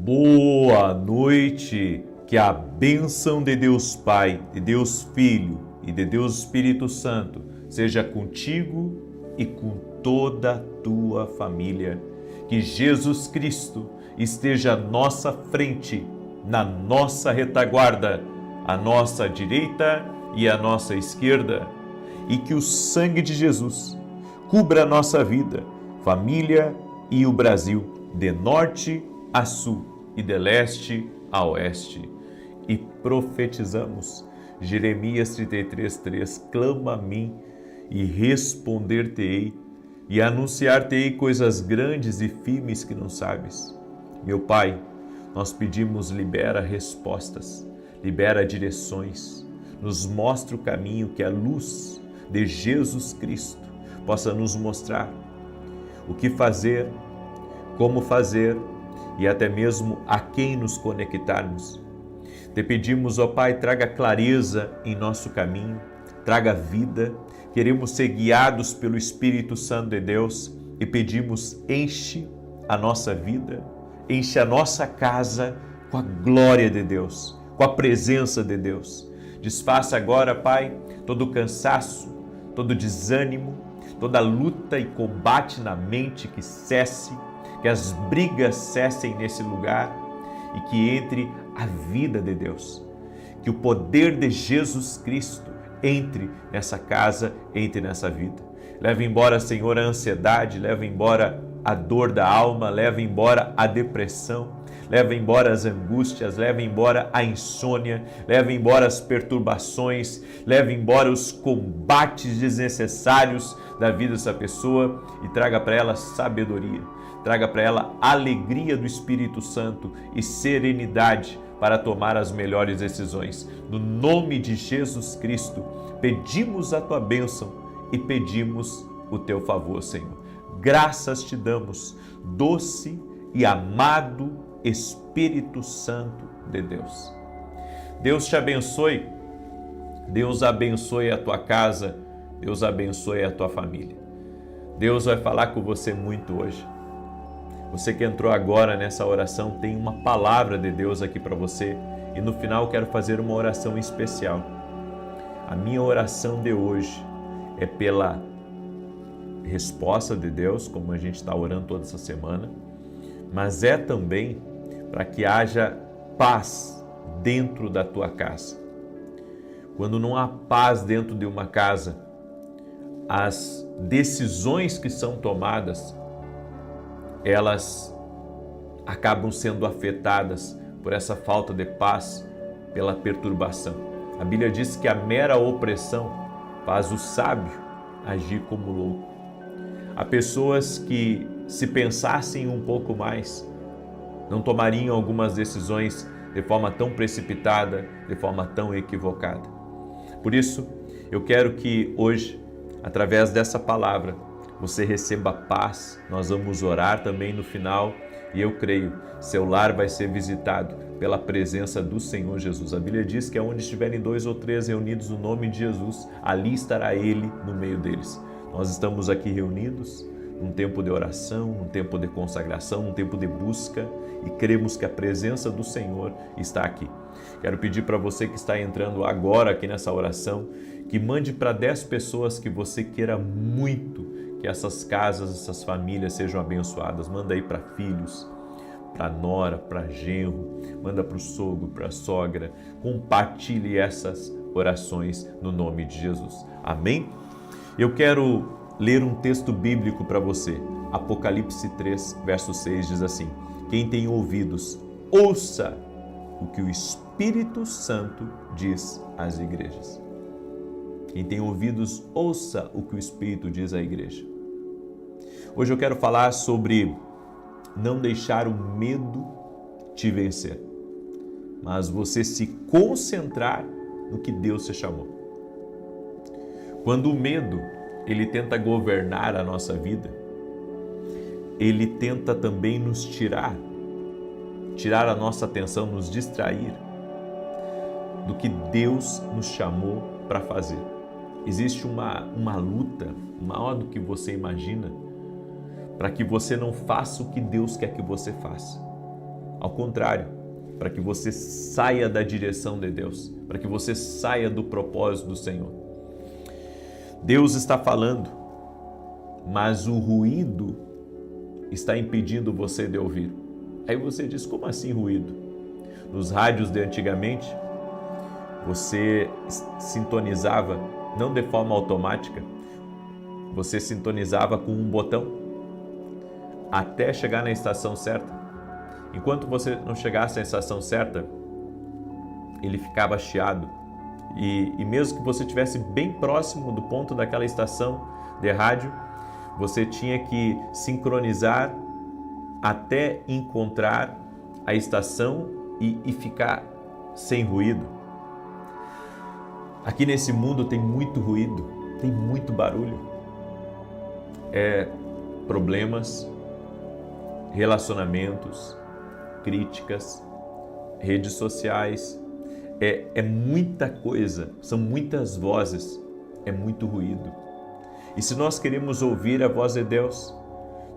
Boa noite, que a bênção de Deus Pai, de Deus Filho e de Deus Espírito Santo seja contigo e com toda a tua família. Que Jesus Cristo esteja à nossa frente, na nossa retaguarda, à nossa direita e à nossa esquerda, e que o sangue de Jesus cubra a nossa vida, família e o Brasil, de norte a sul e de leste a oeste. E profetizamos, Jeremias 33:3, clama a mim e responder-te-ei e anunciar-te-ei coisas grandes e firmes que não sabes. Meu Pai, nós pedimos, libera respostas, libera direções, nos mostra o caminho, que a luz de Jesus Cristo possa nos mostrar o que fazer, como fazer e até mesmo a quem nos conectarmos. Te pedimos, ó Pai, traga clareza em nosso caminho, traga vida. Queremos ser guiados pelo Espírito Santo de Deus e pedimos, enche a nossa vida, enche a nossa casa com a glória de Deus, com a presença de Deus. Desfaça agora, Pai, todo o cansaço, todo o desânimo, toda luta e combate na mente, que cesse, que as brigas cessem nesse lugar e que entre a vida de Deus. Que o poder de Jesus Cristo entre nessa casa, entre nessa vida. Leva embora, Senhor, a ansiedade, leva embora a dor da alma, leva embora a depressão, leva embora as angústias, leva embora a insônia, leva embora as perturbações, leva embora os combates desnecessários da vida dessa pessoa e traga para ela sabedoria, traga para ela alegria do Espírito Santo e serenidade para tomar as melhores decisões. No nome de Jesus Cristo, pedimos a tua bênção e pedimos o teu favor, Senhor. Graças te damos, doce e amado Espírito Santo de Deus. Deus te abençoe, Deus abençoe a tua casa, Deus abençoe a tua família. Deus vai falar com você muito hoje. Você que entrou agora nessa oração, tem uma palavra de Deus aqui para você e no final quero fazer uma oração especial. A minha oração de hoje é pela resposta de Deus, como a gente está orando toda essa semana, mas é também para que haja paz dentro da tua casa. Quando não há paz dentro de uma casa, as decisões que são tomadas, elas acabam sendo afetadas por essa falta de paz, pela perturbação. A Bíblia diz que a mera opressão faz o sábio agir como louco. Há pessoas que, se pensassem um pouco mais, não tomariam algumas decisões de forma tão precipitada, de forma tão equivocada. Por isso, eu quero que hoje, através dessa palavra, você receba paz. Nós vamos orar também no final e eu creio, seu lar vai ser visitado pela presença do Senhor Jesus. A Bíblia diz que onde estiverem 2 ou 3 reunidos no nome de Jesus, ali estará Ele no meio deles. Nós estamos aqui reunidos num tempo de oração, num tempo de consagração, num tempo de busca e cremos que a presença do Senhor está aqui. Quero pedir para você que está entrando agora aqui nessa oração, que mande para 10 pessoas que você queira muito que essas casas, essas famílias sejam abençoadas. Manda aí para filhos, para nora, para genro, manda para o sogro, para a sogra. Compartilhe essas orações no nome de Jesus. Amém? Eu quero ler um texto bíblico para você. Apocalipse 3, verso 6 diz assim: quem tem ouvidos, ouça o que o Espírito Santo diz às igrejas. Quem tem ouvidos, ouça o que o Espírito diz à igreja. Hoje eu quero falar sobre não deixar o medo te vencer, mas você se concentrar no que Deus te chamou. Quando o medo, ele tenta governar a nossa vida, ele tenta também nos tirar a nossa atenção, nos distrair do que Deus nos chamou para fazer. Existe uma luta maior do que você imagina para que você não faça o que Deus quer que você faça. Ao contrário, para que você saia da direção de Deus, para que você saia do propósito do Senhor. Deus está falando, mas o ruído está impedindo você de ouvir. Aí você diz, como assim ruído? Nos rádios de antigamente, você sintonizava, não de forma automática, você sintonizava com um botão até chegar na estação certa. Enquanto você não chegasse à estação certa, ele ficava chiado. E mesmo que você estivesse bem próximo do ponto daquela estação de rádio, você tinha que sincronizar até encontrar a estação e ficar sem ruído. Aqui nesse mundo tem muito ruído, tem muito barulho. Problemas, relacionamentos, críticas, redes sociais, é muita coisa, são muitas vozes, é muito ruído. E se nós queremos ouvir a voz de Deus,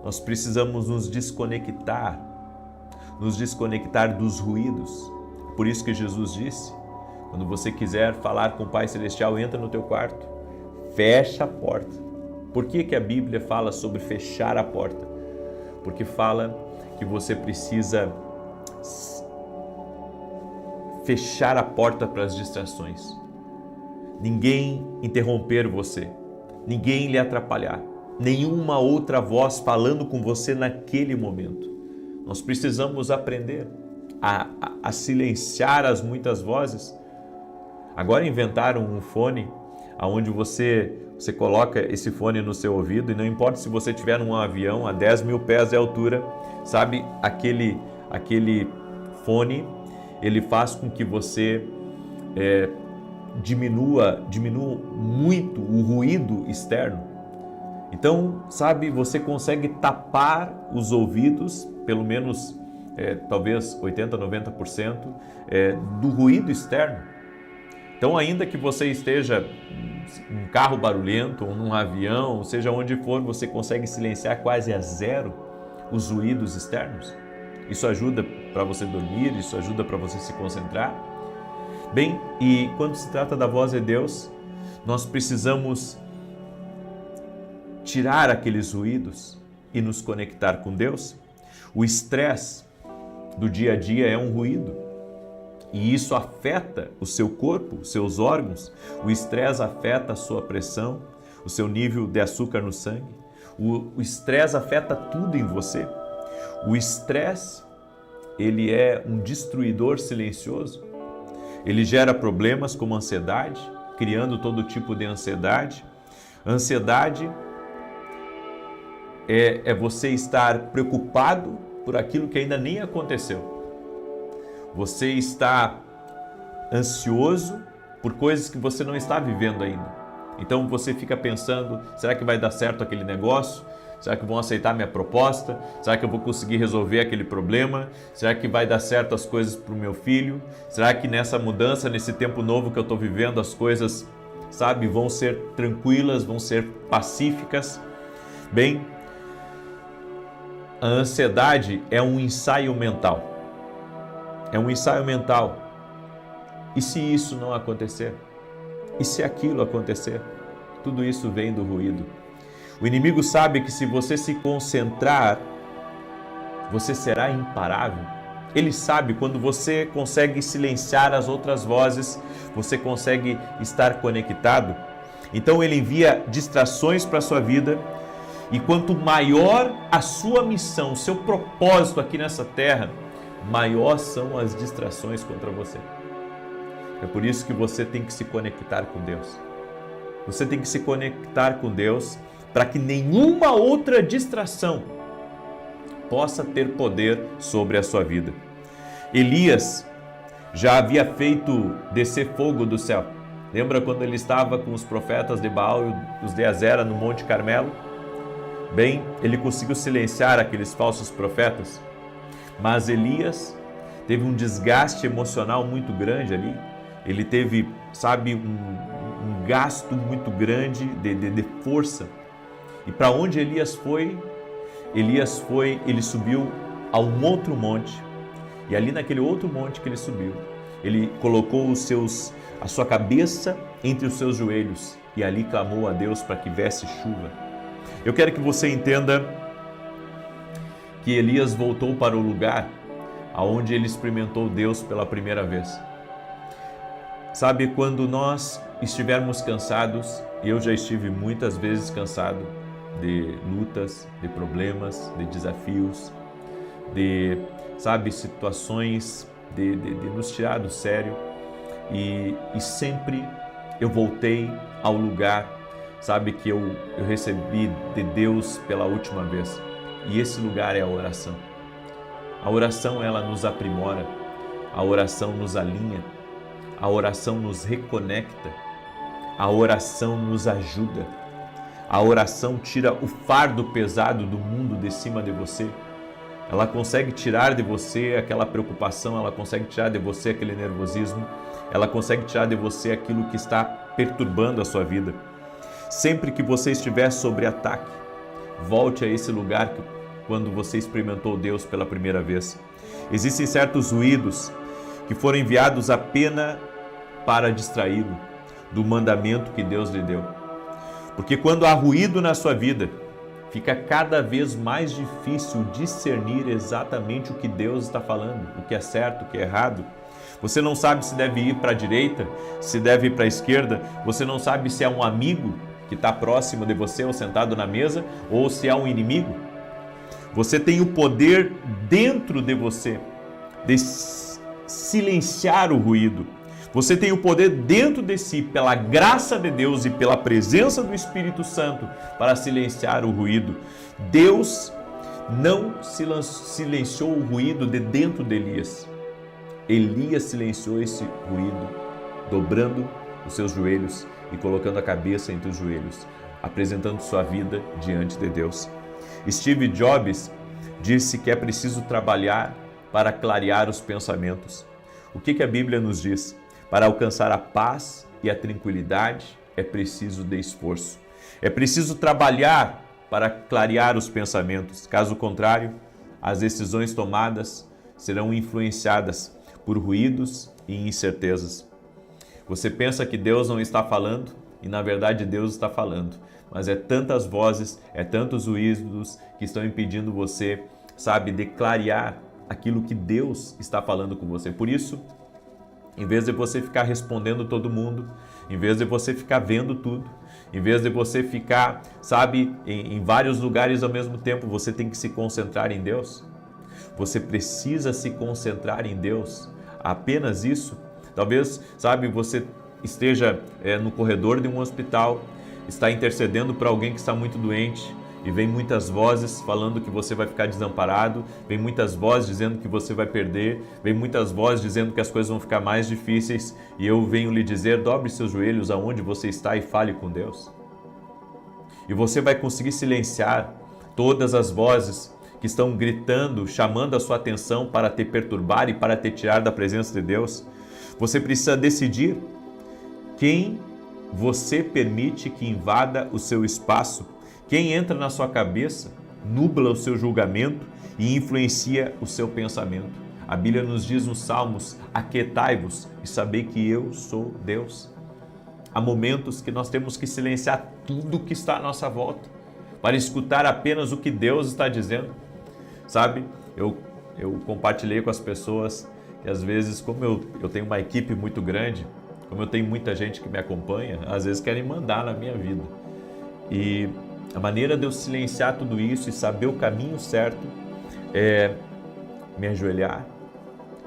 nós precisamos nos desconectar dos ruídos. Por isso que Jesus disse, quando você quiser falar com o Pai Celestial, entra no teu quarto, fecha a porta. Por que a Bíblia fala sobre fechar a porta? Porque fala que você precisa fechar a porta para as distrações. Ninguém interromper você, ninguém lhe atrapalhar, nenhuma outra voz falando com você naquele momento. Nós precisamos aprender a silenciar as muitas vozes. Agora inventaram um fone onde você coloca esse fone no seu ouvido e não importa se você estiver num avião a 10 mil pés de altura, sabe, aquele fone, ele faz com que você diminua muito o ruído externo. Então, sabe, você consegue tapar os ouvidos, pelo menos talvez 80%, 90% do ruído externo. Então, ainda que você esteja num carro barulhento ou num avião, seja onde for, você consegue silenciar quase a zero os ruídos externos. Isso ajuda para você dormir, isso ajuda para você se concentrar. Bem, e quando se trata da voz de Deus, nós precisamos tirar aqueles ruídos e nos conectar com Deus. O estresse do dia a dia é um ruído e isso afeta o seu corpo, os seus órgãos. O estresse afeta a sua pressão, o seu nível de açúcar no sangue. O estresse afeta tudo em você. O estresse, ele é um destruidor silencioso. Ele gera problemas como ansiedade, criando todo tipo de ansiedade. Ansiedade é você estar preocupado por aquilo que ainda nem aconteceu. Você está ansioso por coisas que você não está vivendo ainda. Então você fica pensando, será que vai dar certo aquele negócio? Será que vão aceitar minha proposta? Será que eu vou conseguir resolver aquele problema? Será que vai dar certo as coisas para o meu filho? Será que nessa mudança, nesse tempo novo que eu estou vivendo, as coisas, sabe, vão ser tranquilas, vão ser pacíficas? Bem, a ansiedade é um ensaio mental. É um ensaio mental. E se isso não acontecer? E se aquilo acontecer? Tudo isso vem do ruído. O inimigo sabe que se você se concentrar, você será imparável. Ele sabe quando você consegue silenciar as outras vozes, você consegue estar conectado. Então ele envia distrações para a sua vida. E quanto maior a sua missão, o seu propósito aqui nessa terra, maior são as distrações contra você. É por isso que você tem que se conectar com Deus. Você tem que se conectar com Deus para que nenhuma outra distração possa ter poder sobre a sua vida. Elias já havia feito descer fogo do céu. Lembra quando ele estava com os profetas de Baal e os de Azera no Monte Carmelo? Bem, ele conseguiu silenciar aqueles falsos profetas, mas Elias teve um desgaste emocional muito grande ali. Ele teve, sabe, um gasto muito grande de força. E para onde Elias foi? Ele subiu a um outro monte E ali naquele outro monte que ele subiu, ele colocou a sua cabeça entre os seus joelhos e ali clamou a Deus para que viesse chuva. Eu quero que você entenda que Elias voltou para o lugar aonde ele experimentou Deus pela primeira vez. Sabe, quando nós estivermos cansados, e eu já estive muitas vezes cansado de lutas, de problemas, de desafios, de, sabe, situações de nos tirar do sério, e sempre eu voltei ao lugar, sabe, que eu recebi de Deus pela última vez. E esse lugar é a oração. A oração, ela nos aprimora, a oração nos alinha, a oração nos reconecta, a oração nos ajuda, a oração tira o fardo pesado do mundo de cima de você. Ela consegue tirar de você aquela preocupação, ela consegue tirar de você aquele nervosismo, ela consegue tirar de você aquilo que está perturbando a sua vida. Sempre que você estiver sob ataque, volte a esse lugar quando você experimentou Deus pela primeira vez. Existem certos ruídos que foram enviados apenas para distraí-lo do mandamento que Deus lhe deu. Porque quando há ruído na sua vida, fica cada vez mais difícil discernir exatamente o que Deus está falando, o que é certo, o que é errado. Você não sabe se deve ir para a direita, se deve ir para a esquerda, você não sabe se é um amigo que está próximo de você ou sentado na mesa, ou se é um inimigo. Você tem o poder dentro de você de silenciar o ruído. Você tem o poder dentro de si, pela graça de Deus e pela presença do Espírito Santo, para silenciar o ruído. Deus não silenciou o ruído de dentro de Elias. Elias silenciou esse ruído, dobrando os seus joelhos e colocando a cabeça entre os joelhos, apresentando sua vida diante de Deus. Steve Jobs disse que é preciso trabalhar para clarear os pensamentos. O que a Bíblia nos diz? Para alcançar a paz e a tranquilidade é preciso de esforço. É preciso trabalhar para clarear os pensamentos. Caso contrário, as decisões tomadas serão influenciadas por ruídos e incertezas. Você pensa que Deus não está falando e na verdade Deus está falando. Mas é tantas vozes, é tantos ruídos que estão impedindo você, sabe, de clarear aquilo que Deus está falando com você. Por isso, em vez de você ficar respondendo todo mundo, em vez de você ficar vendo tudo, em vez de você ficar, sabe, em vários lugares ao mesmo tempo, você tem que se concentrar em Deus. Você precisa se concentrar em Deus. Apenas isso. Talvez, sabe, você esteja no corredor de um hospital, está intercedendo para alguém que está muito doente, e vem muitas vozes falando que você vai ficar desamparado, vem muitas vozes dizendo que você vai perder, vem muitas vozes dizendo que as coisas vão ficar mais difíceis, e eu venho lhe dizer, dobre seus joelhos aonde você está e fale com Deus. E você vai conseguir silenciar todas as vozes que estão gritando, chamando a sua atenção para te perturbar e para te tirar da presença de Deus. Você precisa decidir quem você permite que invada o seu espaço. Quem entra na sua cabeça, nubla o seu julgamento e influencia o seu pensamento. A Bíblia nos diz nos Salmos, aquietai-vos e sabei que eu sou Deus. Há momentos que nós temos que silenciar tudo que está à nossa volta, para escutar apenas o que Deus está dizendo. Sabe, eu compartilhei com as pessoas que às vezes, como eu tenho uma equipe muito grande, como eu tenho muita gente que me acompanha, às vezes querem mandar na minha vida. E a maneira de eu silenciar tudo isso e saber o caminho certo é me ajoelhar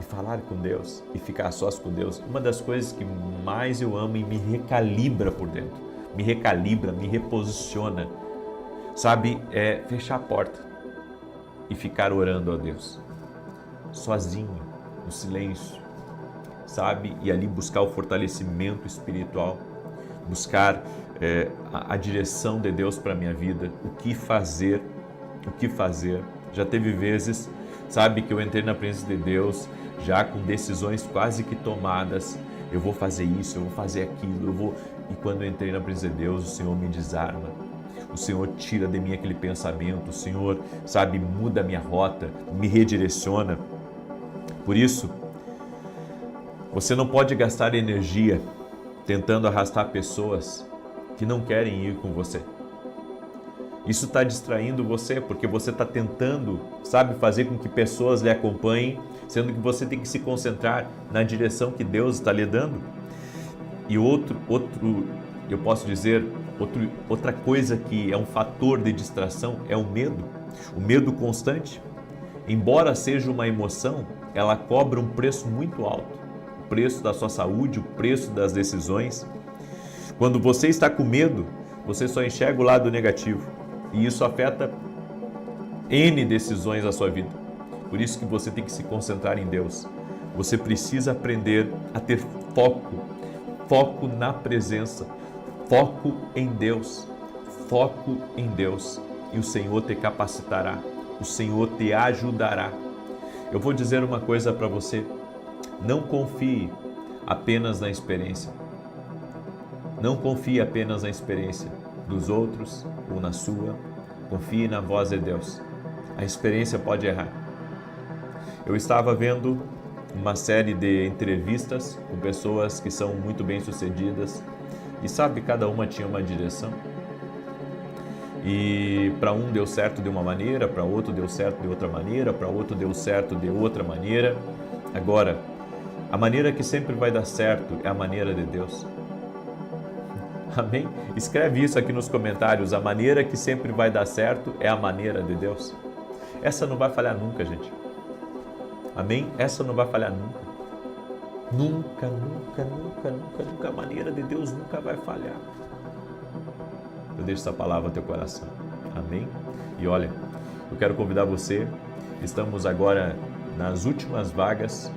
e falar com Deus e ficar a sós com Deus. Uma das coisas que mais eu amo e me recalibra por dentro, me recalibra, me reposiciona, sabe, é fechar a porta e ficar orando a Deus, sozinho, no silêncio, sabe, e ali buscar o fortalecimento espiritual, buscar a direção de Deus para a minha vida, o que fazer. Já teve vezes, sabe, que eu entrei na presença de Deus, já com decisões quase que tomadas, eu vou fazer isso, eu vou fazer aquilo, e quando eu entrei na presença de Deus, o Senhor me desarma, o Senhor tira de mim aquele pensamento, o Senhor, sabe, muda a minha rota, me redireciona. Por isso, você não pode gastar energia tentando arrastar pessoas que não querem ir com você. Isso está distraindo você, porque você está tentando, fazer com que pessoas lhe acompanhem, sendo que você tem que se concentrar na direção que Deus está lhe dando. E eu posso dizer, outra coisa que é um fator de distração é o medo. O medo constante, embora seja uma emoção, ela cobra um preço muito alto. O preço da sua saúde, o preço das decisões. Quando você está com medo, você só enxerga o lado negativo. E isso afeta N decisões da sua vida. Por isso que você tem que se concentrar em Deus. Você precisa aprender a ter foco na presença, foco em Deus, foco em Deus. E o Senhor te capacitará, o Senhor te ajudará. Eu vou dizer uma coisa para você, não confie apenas na experiência. Não confie apenas na experiência dos outros ou na sua. Confie na voz de Deus. A experiência pode errar. Eu estava vendo uma série de entrevistas com pessoas que são muito bem-sucedidas e cada uma tinha uma direção. E para um deu certo de uma maneira, para outro deu certo de outra maneira, para outro deu certo de outra maneira. Agora, a maneira que sempre vai dar certo é a maneira de Deus. Amém? Escreve isso aqui nos comentários. A maneira que sempre vai dar certo é a maneira de Deus. Essa não vai falhar nunca, gente. Amém? Essa não vai falhar nunca. Nunca. A maneira de Deus nunca vai falhar. Eu deixo essa palavra no teu coração. Amém? E olha, eu quero convidar você. Estamos agora nas últimas vagas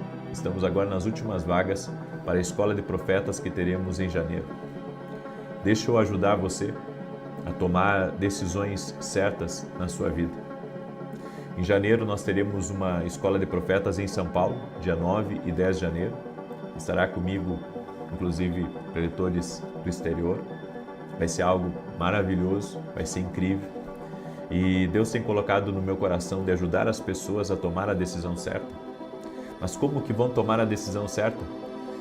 para a Escola de Profetas que teremos em janeiro. Deixa eu ajudar você a tomar decisões certas na sua vida. Em janeiro nós teremos uma Escola de Profetas em São Paulo, dia 9 e 10 de janeiro. Estará comigo, inclusive, preletores do exterior. Vai ser algo maravilhoso, vai ser incrível. E Deus tem colocado no meu coração de ajudar as pessoas a tomar a decisão certa. Mas como que vão tomar a decisão certa?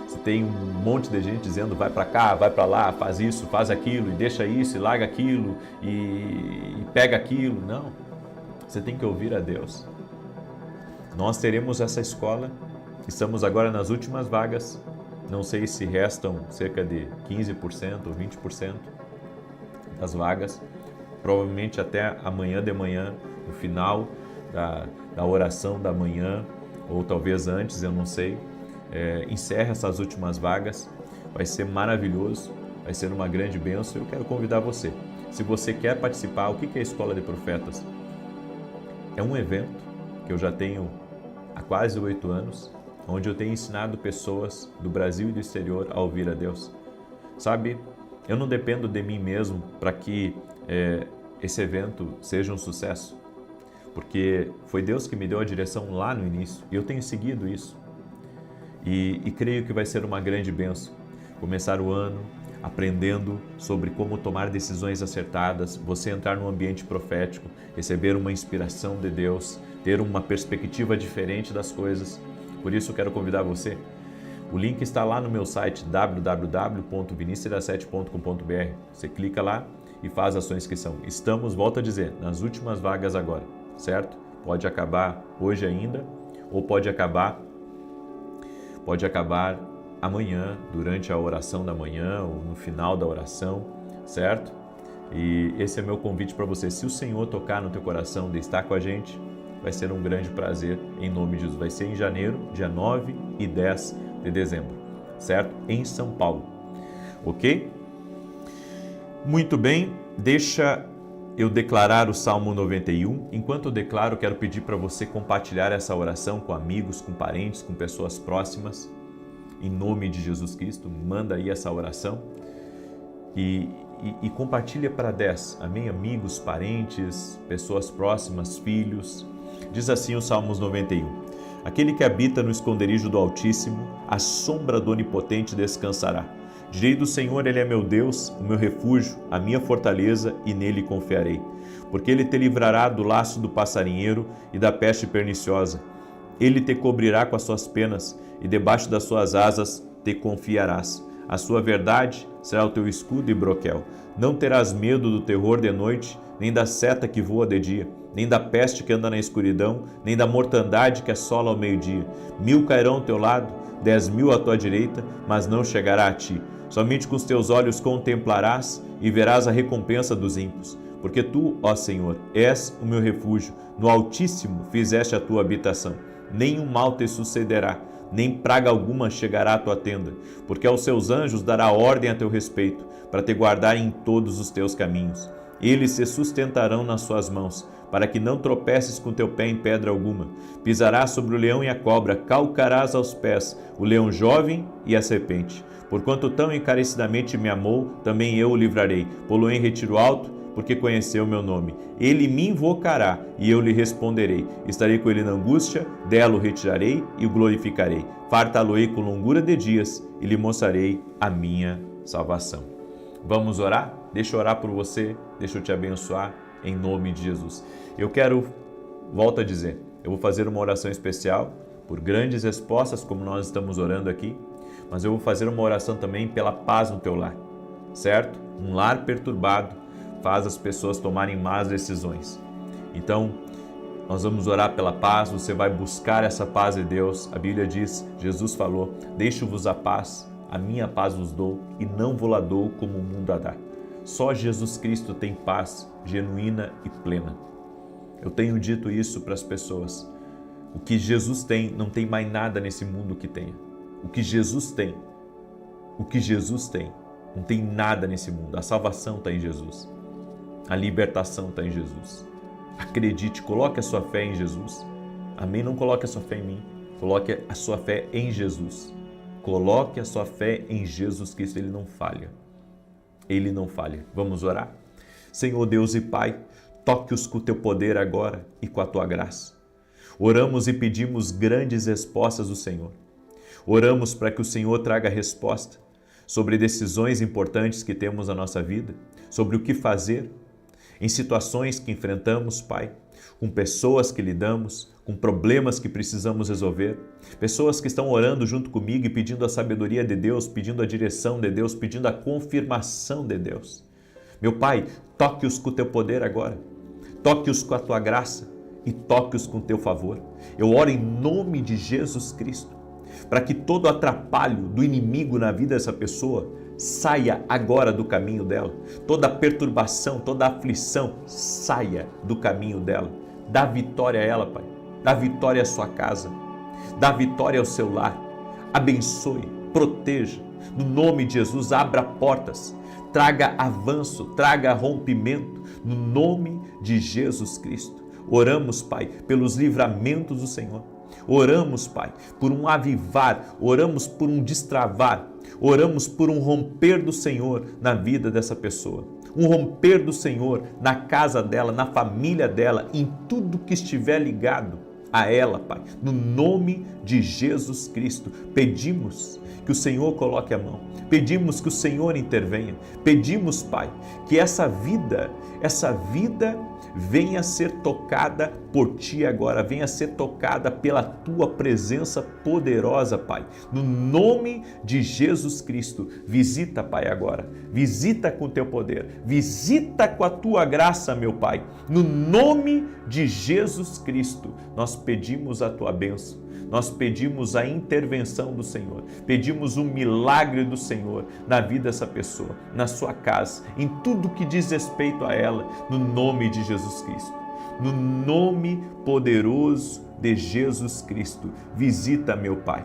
Se tem um monte de gente dizendo vai para cá, vai para lá, faz isso, faz aquilo, e deixa isso, e larga aquilo, e pega aquilo. Não, você tem que ouvir a Deus. Nós teremos essa escola, estamos agora nas últimas vagas, não sei se restam cerca de 15% ou 20% das vagas, provavelmente até amanhã de manhã, no final da oração da manhã, ou talvez antes, eu não sei. Encerra essas últimas vagas, vai ser maravilhoso, vai ser uma grande bênção. Eu quero convidar você, se você quer participar. O que é a Escola de Profetas? É um evento que eu já tenho há quase 8 anos, onde eu tenho ensinado pessoas do Brasil e do exterior a ouvir a Deus. Eu não dependo de mim mesmo para que esse evento seja um sucesso, porque foi Deus que me deu a direção lá no início, e eu tenho seguido isso. E creio que vai ser uma grande bênção. Começar o ano aprendendo sobre como tomar decisões acertadas, você entrar num ambiente profético, receber uma inspiração de Deus, ter uma perspectiva diferente das coisas. Por isso, eu quero convidar você. O link está lá no meu site www.vinicius7.com.br. Você clica lá e faz a sua inscrição. Estamos, volto a dizer, nas últimas vagas agora, certo? Pode acabar hoje ainda, ou pode acabar amanhã, durante a oração da manhã ou no final da oração, certo? E esse é meu convite para você. Se o Senhor tocar no teu coração de estar com a gente, vai ser um grande prazer, em nome de Jesus. Vai ser em janeiro, dia 9 e 10 de dezembro, certo? Em São Paulo, ok? Muito bem, deixa eu declarar o Salmo 91. Enquanto eu declaro, quero pedir para você compartilhar essa oração com amigos, com parentes, com pessoas próximas. Em nome de Jesus Cristo, manda aí essa oração e compartilha para 10, amém? Amigos, parentes, pessoas próximas, filhos. Diz assim o Salmos 91. Aquele que habita no esconderijo do Altíssimo, à sombra do Onipotente descansará. Direi do Senhor, Ele é meu Deus, o meu refúgio, a minha fortaleza, e nele confiarei. Porque Ele te livrará do laço do passarinheiro e da peste perniciosa. Ele te cobrirá com as suas penas e debaixo das suas asas te confiarás. A sua verdade será o teu escudo e broquel. Não terás medo do terror de noite, nem da seta que voa de dia, nem da peste que anda na escuridão, nem da mortandade que assola ao meio-dia. 1000 cairão ao teu lado, 10.000 à tua direita, mas não chegará a ti. Somente com os teus olhos contemplarás e verás a recompensa dos ímpios. Porque tu, ó Senhor, és o meu refúgio, no Altíssimo fizeste a tua habitação. Nenhum mal te sucederá, nem praga alguma chegará à tua tenda, porque aos seus anjos dará ordem a teu respeito, para te guardarem em todos os teus caminhos. Eles se sustentarão nas suas mãos, para que não tropeces com teu pé em pedra alguma. Pisarás sobre o leão e a cobra, calcarás aos pés o leão jovem e a serpente. Porquanto tão encarecidamente me amou, também eu o livrarei. Pô-lo em retiro alto, porque conheceu o meu nome. Ele me invocará e eu lhe responderei. Estarei com ele na angústia, dela o retirarei e o glorificarei. Fartá-lo-ei com longura de dias e lhe mostrarei a minha salvação. Vamos orar? Deixa eu orar por você, deixa eu te abençoar em nome de Jesus. Volto a dizer, eu vou fazer uma oração especial por grandes respostas, como nós estamos orando aqui, mas eu vou fazer uma oração também pela paz no teu lar, certo? Um lar perturbado faz as pessoas tomarem más decisões. Então, nós vamos orar pela paz, você vai buscar essa paz de Deus. A Bíblia diz, Jesus falou, deixo-vos a minha paz vos dou e não vou-la dou como o mundo a dá. Só Jesus Cristo tem paz genuína e plena. Eu tenho dito isso para as pessoas. O que Jesus tem, não tem mais nada nesse mundo que tenha. O que Jesus tem, não tem nada nesse mundo. A salvação está em Jesus. A libertação está em Jesus. Acredite, coloque a sua fé em Jesus. Amém? Não coloque a sua fé em mim. Coloque a sua fé em Jesus. Coloque a sua fé em Jesus Cristo. Ele não falha. Ele não falha. Vamos orar? Senhor Deus e Pai, toque-os com o teu poder agora e com a tua graça. Oramos e pedimos grandes respostas do Senhor. Oramos para que o Senhor traga resposta sobre decisões importantes que temos na nossa vida, sobre o que fazer, em situações que enfrentamos, Pai, com pessoas que lidamos, com problemas que precisamos resolver, pessoas que estão orando junto comigo e pedindo a sabedoria de Deus, pedindo a direção de Deus, pedindo a confirmação de Deus. Meu Pai, toque-os com o teu poder agora, toque-os com a tua graça e toque-os com o teu favor. Eu oro em nome de Jesus Cristo, para que todo atrapalho do inimigo na vida dessa pessoa saia agora do caminho dela. Toda perturbação, toda aflição, saia do caminho dela. Dá vitória a ela, Pai. Dá vitória à sua casa. Dá vitória ao seu lar. Abençoe, proteja. No nome de Jesus, abra portas. Traga avanço, traga rompimento. No nome de Jesus Cristo. Oramos, Pai, pelos livramentos do Senhor. Oramos, Pai, por um avivar. Oramos por um destravar. Oramos por um romper do Senhor na vida dessa pessoa. Um romper do Senhor na casa dela, na família dela, em tudo que estiver ligado a ela, Pai. No nome de Jesus Cristo, pedimos que o Senhor coloque a mão. Pedimos que o Senhor intervenha. Pedimos, Pai, que essa vida venha a ser tocada por Ti agora, venha a ser tocada pela Tua presença poderosa, Pai. No nome de Jesus Cristo, visita, Pai, agora. Visita com o Teu poder, visita com a Tua graça, meu Pai. No nome de Jesus Cristo, nós pedimos a Tua bênção. Nós pedimos a intervenção do Senhor, pedimos o milagre do Senhor na vida dessa pessoa, na sua casa, em tudo que diz respeito a ela, no nome de Jesus Cristo. No nome poderoso de Jesus Cristo, visita, meu Pai,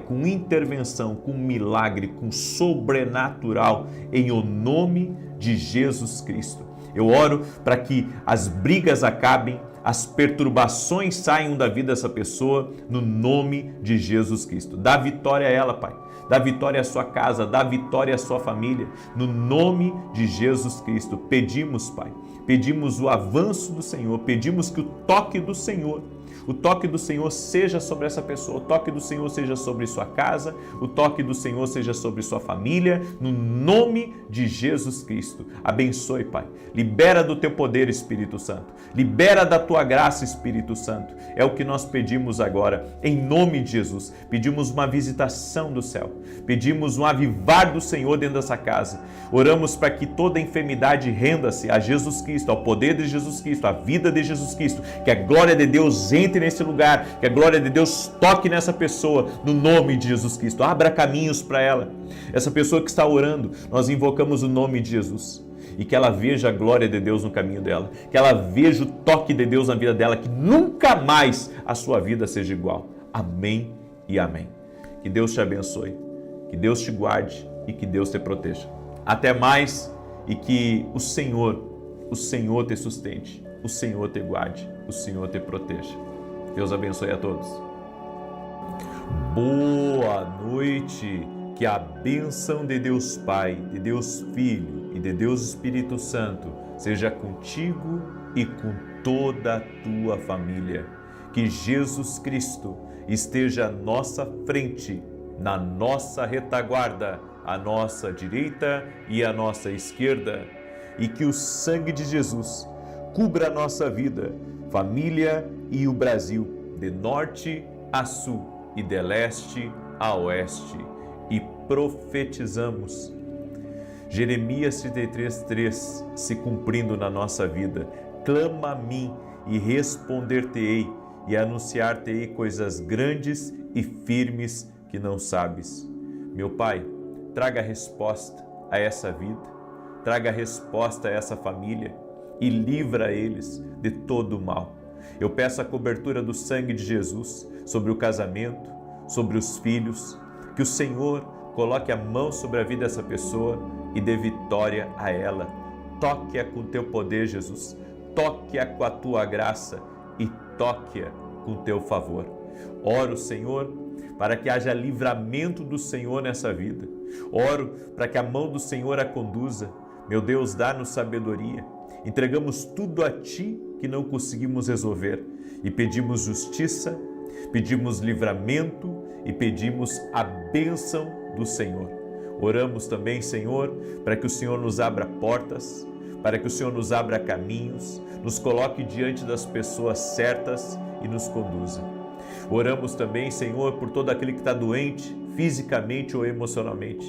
com intervenção, com milagre, com sobrenatural, em o nome de Jesus Cristo. Eu oro para que as brigas acabem, as perturbações saiam da vida dessa pessoa, no nome de Jesus Cristo. Dá vitória a ela, Pai. Dá vitória à sua casa, dá vitória à sua família, no nome de Jesus Cristo. Pedimos, Pai, pedimos o avanço do Senhor, pedimos que o toque do Senhor O toque do Senhor seja sobre essa pessoa, o toque do Senhor seja sobre sua casa, o toque do Senhor seja sobre sua família, no nome de Jesus Cristo. Abençoe, Pai. Libera do teu poder, Espírito Santo. Libera da tua graça, Espírito Santo. É o que nós pedimos agora, em nome de Jesus. Pedimos uma visitação do céu. Pedimos um avivar do Senhor dentro dessa casa. Oramos para que toda enfermidade renda-se a Jesus Cristo, ao poder de Jesus Cristo, à vida de Jesus Cristo. Que a glória de Deus entre nesse lugar, que a glória de Deus toque nessa pessoa, no nome de Jesus Cristo. Abra caminhos para ela. Essa pessoa que está orando, nós invocamos o nome de Jesus. E que ela veja a glória de Deus no caminho dela, que ela veja o toque de Deus na vida dela, que nunca mais a sua vida seja igual. Amém e amém. Que Deus te abençoe, que Deus te guarde e que Deus te proteja. Até mais e que o Senhor te sustente, o Senhor te guarde, o Senhor te proteja. Deus abençoe a todos. Boa noite, que a bênção de Deus Pai, de Deus Filho e de Deus Espírito Santo seja contigo e com toda a tua família. Que Jesus Cristo esteja à nossa frente, na nossa retaguarda, à nossa direita e à nossa esquerda. E que o sangue de Jesus cubra a nossa vida, família e o Brasil, de norte a sul e de leste a oeste. E profetizamos Jeremias 33:3 se cumprindo na nossa vida. Clama a mim e responder-te-ei e anunciar-te-ei coisas grandes e firmes que não sabes. Meu Pai, traga resposta a essa vida, traga resposta a essa família e livra eles de todo o mal. Eu peço a cobertura do sangue de Jesus sobre o casamento, sobre os filhos, que o Senhor coloque a mão sobre a vida dessa pessoa e dê vitória a ela. Toque-a com teu poder, Jesus. Toque-a com a tua graça e toque-a com teu favor. Oro, Senhor, para que haja livramento do Senhor nessa vida. Oro para que a mão do Senhor a conduza. Meu Deus, dá-nos sabedoria. Entregamos tudo a Ti que não conseguimos resolver e pedimos justiça, pedimos livramento e pedimos a bênção do Senhor. Oramos também, Senhor, para que o Senhor nos abra portas, para que o Senhor nos abra caminhos, nos coloque diante das pessoas certas e nos conduza. Oramos também, Senhor, por todo aquele que está doente, fisicamente ou emocionalmente.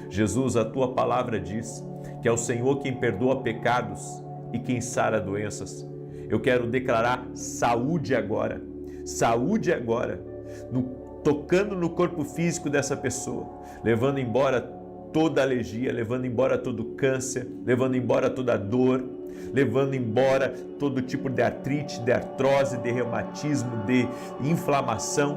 Jesus, a Tua palavra diz que é o Senhor quem perdoa pecados e quem sara doenças. Eu quero declarar saúde agora, tocando no corpo físico dessa pessoa, levando embora toda alergia, levando embora todo câncer, levando embora toda dor, levando embora todo tipo de artrite, de artrose, de reumatismo, de inflamação.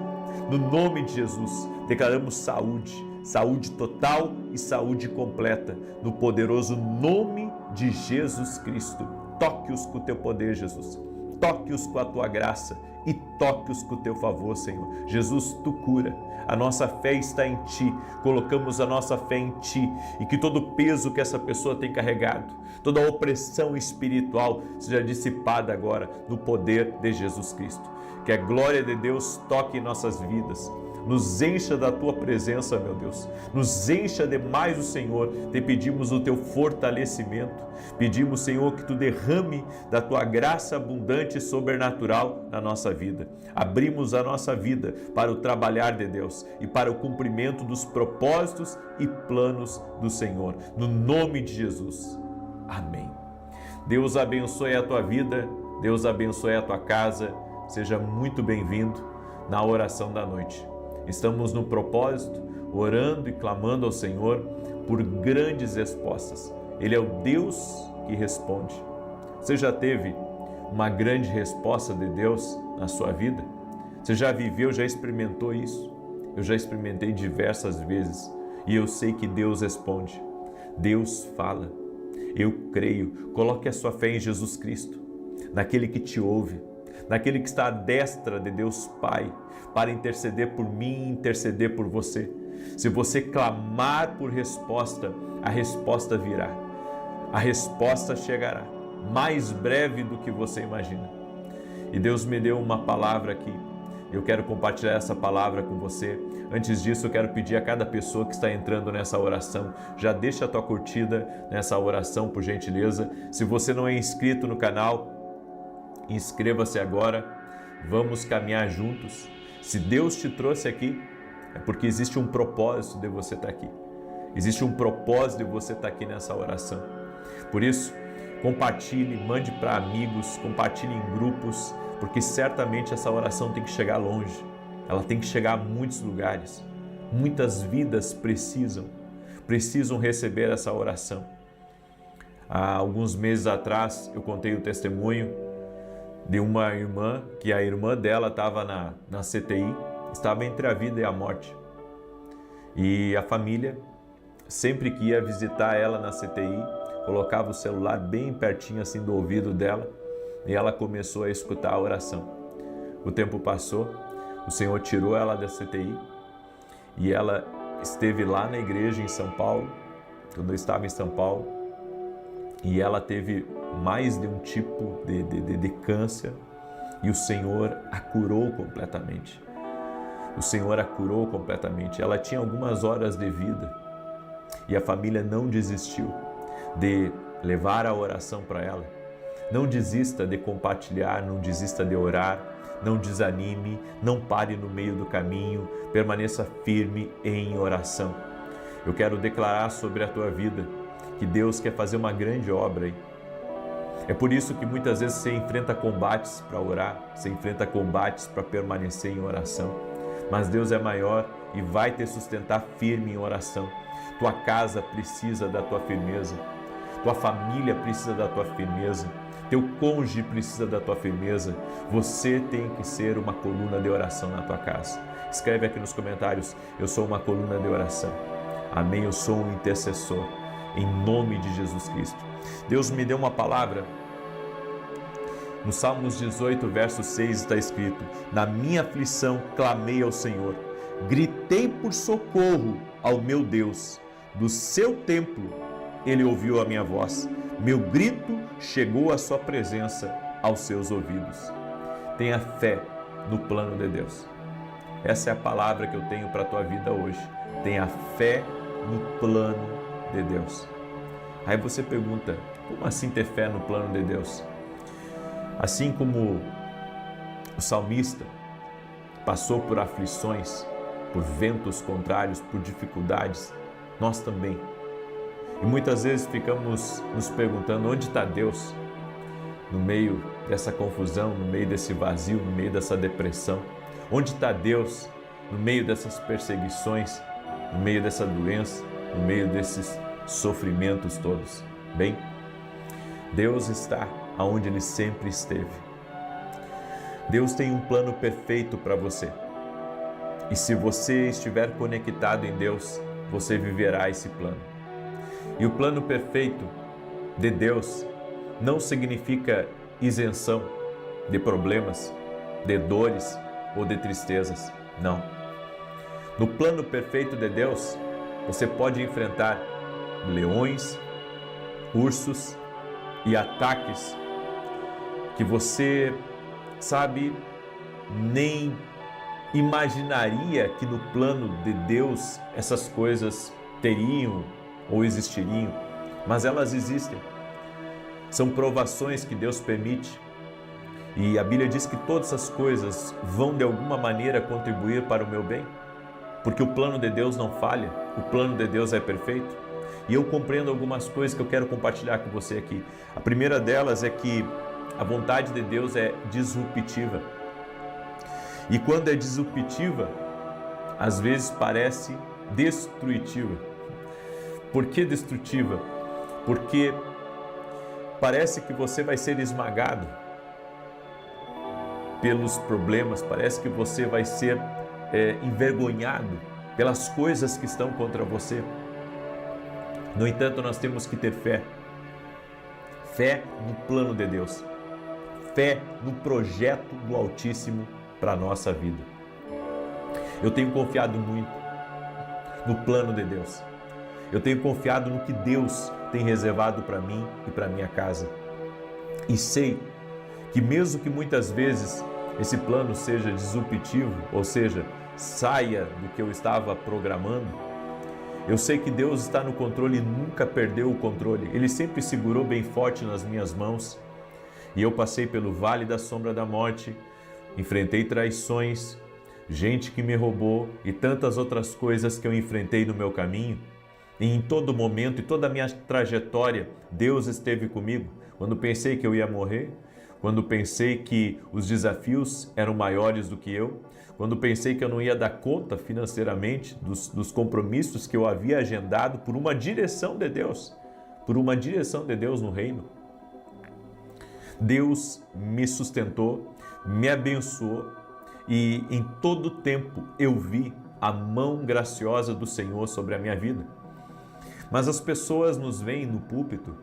No nome de Jesus, declaramos saúde total e saúde completa, no poderoso nome de Jesus Cristo. Toque-os com o teu poder, Jesus. Toque-os com a tua graça e toque-os com o teu favor, Senhor. Jesus, tu cura. A nossa fé está em Ti. Colocamos a nossa fé em Ti e que todo o peso que essa pessoa tem carregado, toda a opressão espiritual seja dissipada agora no poder de Jesus Cristo. Que a glória de Deus toque em nossas vidas. Nos encha da Tua presença, meu Deus. Nos encha demais o Senhor. Te pedimos o Teu fortalecimento. Pedimos, Senhor, que Tu derrame da Tua graça abundante e sobrenatural na nossa vida. Abrimos a nossa vida para o trabalhar de Deus e para o cumprimento dos propósitos e planos do Senhor. No nome de Jesus. Amém. Deus abençoe a tua vida. Deus abençoe a tua casa. Seja muito bem-vindo na oração da noite. Estamos no propósito, orando e clamando ao Senhor por grandes respostas. Ele é o Deus que responde. Você já teve uma grande resposta de Deus na sua vida? Você já viveu, já experimentou isso? Eu já experimentei diversas vezes e eu sei que Deus responde. Deus fala. Eu creio. Coloque a sua fé em Jesus Cristo, naquele que te ouve, naquele que está à destra de Deus Pai, para interceder por mim e interceder por você. Se você clamar por resposta, a resposta virá. A resposta chegará, mais breve do que você imagina. E Deus me deu uma palavra aqui. Eu quero compartilhar essa palavra com você. Antes disso, eu quero pedir a cada pessoa que está entrando nessa oração, já deixa a tua curtida nessa oração, por gentileza. Se você não é inscrito no canal, inscreva-se agora. Vamos caminhar juntos. Se Deus te trouxe aqui, é porque existe um propósito de você estar aqui. Existe um propósito de você estar aqui nessa oração. Por isso, compartilhe, mande para amigos, compartilhe em grupos, porque certamente essa oração tem que chegar longe. Ela tem que chegar a muitos lugares. Muitas vidas precisam receber essa oração. Há alguns meses atrás, eu contei o testemunho de uma irmã, que a irmã dela estava na CTI, estava entre a vida e a morte. E a família, sempre que ia visitar ela na CTI, colocava o celular bem pertinho assim do ouvido dela e ela começou a escutar a oração. O tempo passou, o Senhor tirou ela da CTI e ela esteve lá na igreja em São Paulo, quando eu estava em São Paulo, e ela teve mais de um tipo de câncer e o Senhor a curou completamente. O Senhor a curou completamente. Ela tinha algumas horas de vida e a família não desistiu de levar a oração para ela. Não desista de compartilhar, não desista de orar, não desanime, não pare no meio do caminho, permaneça firme em oração. Eu quero declarar sobre a tua vida que Deus quer fazer uma grande obra aí. É por isso que muitas vezes você enfrenta combates para orar, você enfrenta combates para permanecer em oração. Mas Deus é maior e vai te sustentar firme em oração. Tua casa precisa da tua firmeza. Tua família precisa da tua firmeza. Teu cônjuge precisa da tua firmeza. Você tem que ser uma coluna de oração na tua casa. Escreve aqui nos comentários: eu sou uma coluna de oração. Amém? Eu sou um intercessor. Em nome de Jesus Cristo. Deus me deu uma palavra. No Salmos 18, verso 6 está escrito: na minha aflição clamei ao Senhor, gritei por socorro ao meu Deus. Do seu templo ele ouviu a minha voz, meu grito chegou à sua presença, aos seus ouvidos. Tenha fé no plano de Deus. Essa é a palavra que eu tenho para a tua vida hoje. Tenha fé no plano de Deus. Aí você pergunta: como assim ter fé no plano de Deus? Assim como o salmista passou por aflições, por ventos contrários, por dificuldades, nós também. E muitas vezes ficamos nos perguntando: onde está Deus? No meio dessa confusão, no meio desse vazio, no meio dessa depressão. Onde está Deus? No meio dessas perseguições, no meio dessa doença, no meio desses sofrimentos todos. Bem, Deus está aonde Ele sempre esteve. Deus tem um plano perfeito para você. E se você estiver conectado em Deus, você viverá esse plano. E o plano perfeito de Deus não significa isenção de problemas, de dores ou de tristezas. Não. No plano perfeito de Deus, você pode enfrentar leões, ursos e ataques que você, nem imaginaria que no plano de Deus essas coisas teriam ou existiriam, mas elas existem. São provações que Deus permite. E a Bíblia diz que todas essas coisas vão de alguma maneira contribuir para o meu bem, porque o plano de Deus não falha, o plano de Deus é perfeito. E eu compreendo algumas coisas que eu quero compartilhar com você aqui. A primeira delas é que a vontade de Deus é disruptiva. E quando é disruptiva, às vezes parece destrutiva. Por que destrutiva? Porque parece que você vai ser esmagado pelos problemas, parece que você vai ser envergonhado pelas coisas que estão contra você. No entanto, nós temos que ter fé. Fé no plano de Deus. Fé no projeto do Altíssimo para a nossa vida. Eu tenho confiado muito no plano de Deus. Eu tenho confiado no que Deus tem reservado para mim e para minha casa. E sei que mesmo que muitas vezes esse plano seja disruptivo, ou seja, saia do que eu estava programando, eu sei que Deus está no controle e nunca perdeu o controle. Ele sempre segurou bem forte nas minhas mãos. E eu passei pelo vale da sombra da morte, enfrentei traições, gente que me roubou e tantas outras coisas que eu enfrentei no meu caminho. E em todo momento e toda a minha trajetória, Deus esteve comigo. Quando pensei que eu ia morrer, quando pensei que os desafios eram maiores do que eu, quando pensei que eu não ia dar conta financeiramente dos compromissos que eu havia agendado por uma direção de Deus, no reino. Deus me sustentou, me abençoou e em todo tempo eu vi a mão graciosa do Senhor sobre a minha vida. Mas as pessoas nos veem no púlpito,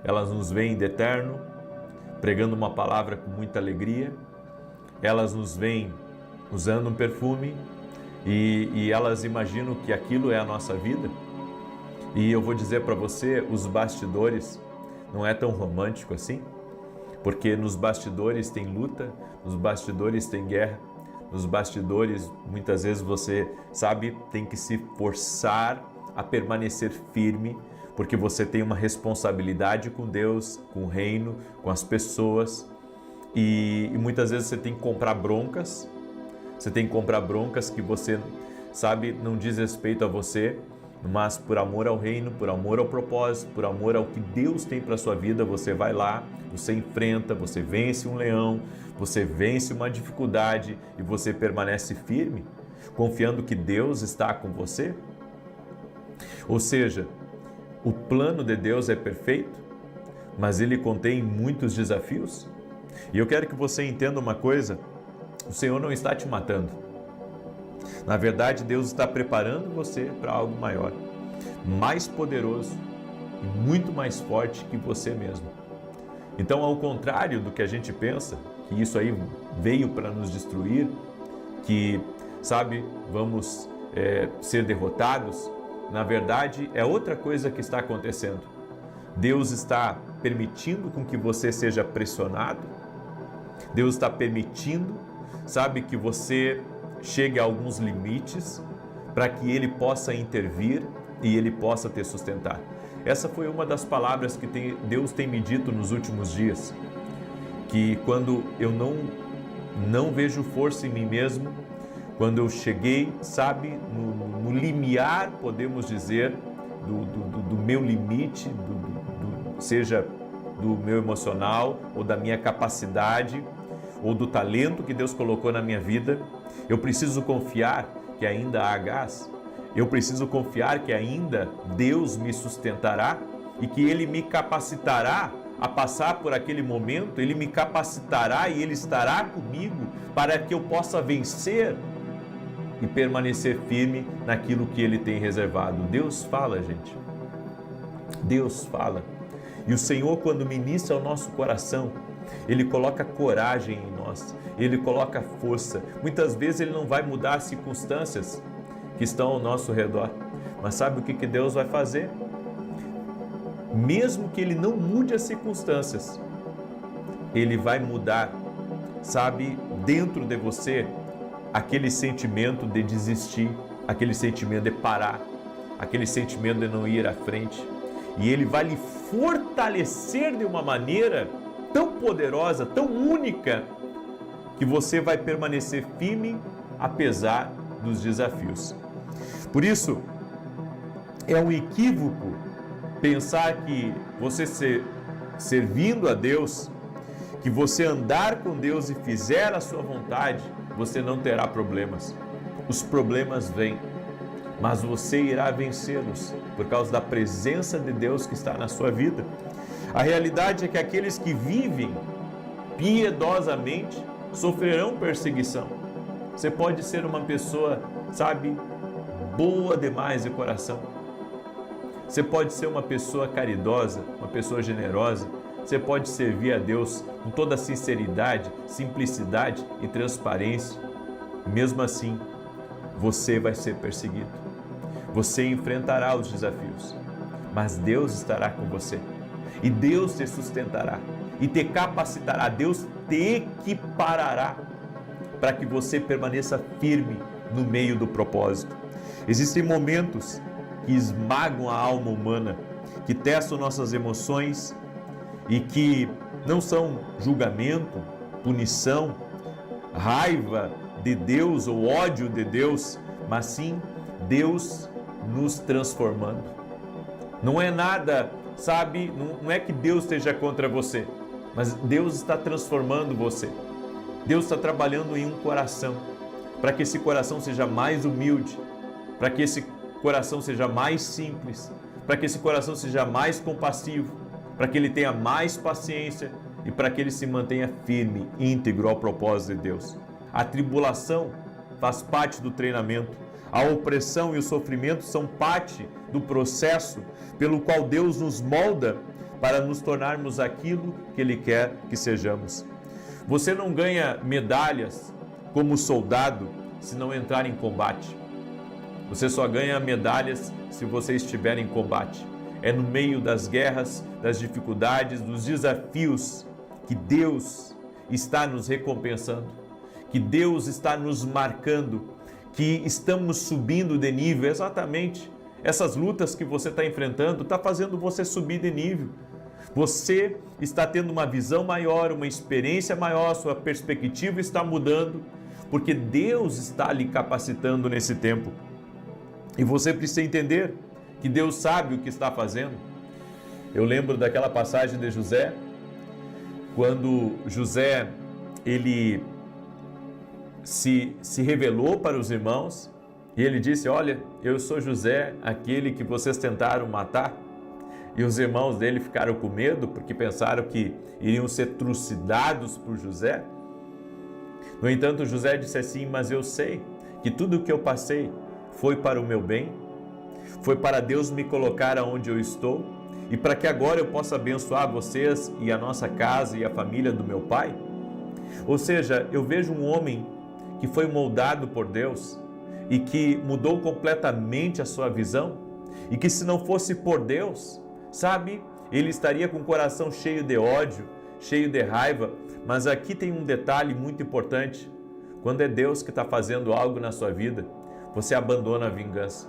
elas nos veem de eterno, pregando uma palavra com muita alegria, elas nos veem usando um perfume e elas imaginam que aquilo é a nossa vida. E eu vou dizer para você, os bastidores não é tão romântico assim, porque nos bastidores tem luta, nos bastidores tem guerra, nos bastidores muitas vezes você sabe, tem que se forçar a permanecer firme, porque você tem uma responsabilidade com Deus, com o reino, com as pessoas e muitas vezes você tem que comprar broncas, que você sabe, não diz respeito a você, mas por amor ao reino, por amor ao propósito, por amor ao que Deus tem para a sua vida, você vai lá, você enfrenta, você vence um leão, você vence uma dificuldade e você permanece firme, confiando que Deus está com você. Ou seja, o plano de Deus é perfeito, mas ele contém muitos desafios. E eu quero que você entenda uma coisa, o Senhor não está te matando. Na verdade, Deus está preparando você para algo maior, mais poderoso e muito mais forte que você mesmo. Então, ao contrário do que a gente pensa, que isso aí veio para nos destruir, que, sabe, vamos ser derrotados, na verdade, é outra coisa que está acontecendo. Deus está permitindo com que você seja pressionado, Deus está permitindo, sabe, que você chegue a alguns limites para que Ele possa intervir e Ele possa te sustentar. Essa foi uma das palavras que Deus tem me dito nos últimos dias, que quando eu não vejo força em mim mesmo, quando eu cheguei, sabe, no limiar, podemos dizer, do meu limite, seja do meu emocional ou da minha capacidade ou do talento que Deus colocou na minha vida, eu preciso confiar que ainda há gás, eu preciso confiar que ainda Deus me sustentará e que Ele me capacitará a passar por aquele momento, Ele me capacitará e Ele estará comigo para que eu possa vencer e permanecer firme naquilo que Ele tem reservado. Deus fala, gente. Deus fala. E o Senhor, quando ministra ao nosso coração, Ele coloca coragem em nós, Ele coloca força. Muitas vezes Ele não vai mudar as circunstâncias que estão ao nosso redor. Mas sabe o que Deus vai fazer? Mesmo que Ele não mude as circunstâncias, Ele vai mudar, sabe, dentro de você, aquele sentimento de desistir, aquele sentimento de parar, aquele sentimento de não ir à frente. E Ele vai lhe fortalecer de uma maneira tão poderosa, tão única, que você vai permanecer firme apesar dos desafios. Por isso, é um equívoco pensar que você servindo a Deus, que você andar com Deus e fizer a sua vontade, você não terá problemas. Os problemas vêm, mas você irá vencê-los por causa da presença de Deus que está na sua vida. A realidade é que aqueles que vivem piedosamente sofrerão perseguição. Você pode ser uma pessoa, sabe, boa demais de coração. Você pode ser uma pessoa caridosa, uma pessoa generosa. Você pode servir a Deus com toda a sinceridade, simplicidade e transparência. Mesmo assim, você vai ser perseguido. Você enfrentará os desafios, mas Deus estará com você. E Deus te sustentará. e te capacitará, Deus te equiparará para que você permaneça firme no meio do propósito. Existem momentos que esmagam a alma humana, que testam nossas emoções e que não são julgamento, punição, raiva de Deus ou ódio de Deus, mas sim Deus nos transformando. Não é nada, sabe, não é que Deus esteja contra você, mas Deus está transformando você. Deus está trabalhando em um coração, para que esse coração seja mais humilde, para que esse coração seja mais simples, para que esse coração seja mais compassivo, para que ele tenha mais paciência e para que ele se mantenha firme, íntegro ao propósito de Deus. A tribulação faz parte do treinamento. A opressão e o sofrimento são parte do processo pelo qual Deus nos molda para nos tornarmos aquilo que Ele quer que sejamos. Você não ganha medalhas como soldado se não entrar em combate. Você só ganha medalhas se você estiver em combate. É no meio das guerras, das dificuldades, dos desafios que Deus está nos recompensando, que Deus está nos marcando, que estamos subindo de nível. Exatamente, essas lutas que você está enfrentando está fazendo você subir de nível. Você está tendo uma visão maior, uma experiência maior, sua perspectiva está mudando, porque Deus está lhe capacitando nesse tempo. E você precisa entender que Deus sabe o que está fazendo. Eu lembro daquela passagem de José, quando José, ele se revelou para os irmãos e ele disse: olha, eu sou José, aquele que vocês tentaram matar. E os irmãos dele ficaram com medo porque pensaram que iriam ser trucidados por José. No entanto, José disse assim: mas eu sei que tudo o que eu passei foi para o meu bem, foi para Deus me colocar aonde eu estou e para que agora eu possa abençoar vocês e a nossa casa e a família do meu pai. Ou seja, eu vejo um homem que foi moldado por Deus e que mudou completamente a sua visão e que, se não fosse por Deus, sabe, ele estaria com o coração cheio de ódio, cheio de raiva. Mas aqui tem um detalhe muito importante: quando é Deus que está fazendo algo na sua vida, você abandona a vingança.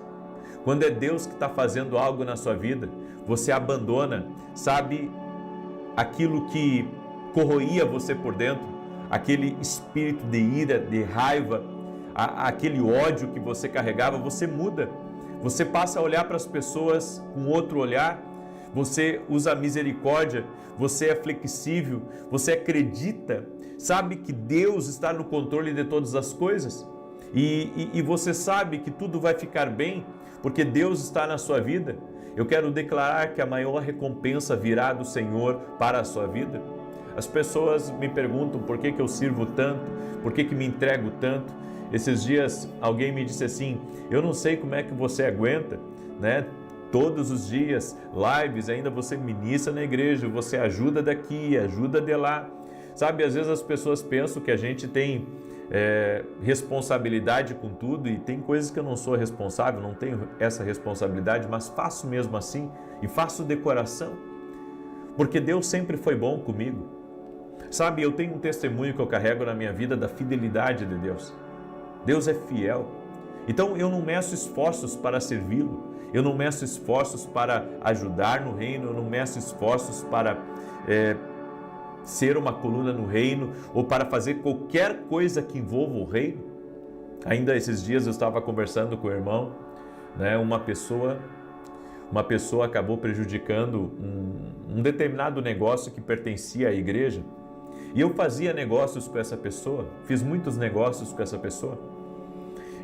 Quando é Deus que está fazendo algo na sua vida, você abandona, sabe, aquilo que corroía você por dentro, aquele espírito de ira, de raiva, aquele ódio que você carregava. Você muda, você passa a olhar para as pessoas com outro olhar, você usa a misericórdia, você é flexível, você acredita, sabe que Deus está no controle de todas as coisas e você sabe que tudo vai ficar bem porque Deus está na sua vida. Eu quero declarar que a maior recompensa virá do Senhor para a sua vida. As pessoas me perguntam por que eu sirvo tanto, por que me entrego tanto. Esses dias alguém me disse assim: eu não sei como é que você aguenta, né? Todos os dias, lives, ainda você ministra na igreja, você ajuda daqui, ajuda de lá. Sabe, às vezes as pessoas pensam que a gente tem responsabilidade com tudo, e tem coisas que eu não sou responsável, não tenho essa responsabilidade, mas faço mesmo assim e faço de coração, porque Deus sempre foi bom comigo. Sabe, eu tenho um testemunho que eu carrego na minha vida da fidelidade de Deus. Deus é fiel. Então eu não meço esforços para servi-lo, eu não meço esforços para ajudar no reino, eu não meço esforços para ser uma coluna no reino ou para fazer qualquer coisa que envolva o reino. Ainda esses dias eu estava conversando com o irmão, né? Uma pessoa acabou prejudicando um determinado negócio que pertencia à igreja, e eu fazia negócios com essa pessoa, fiz muitos negócios com essa pessoa,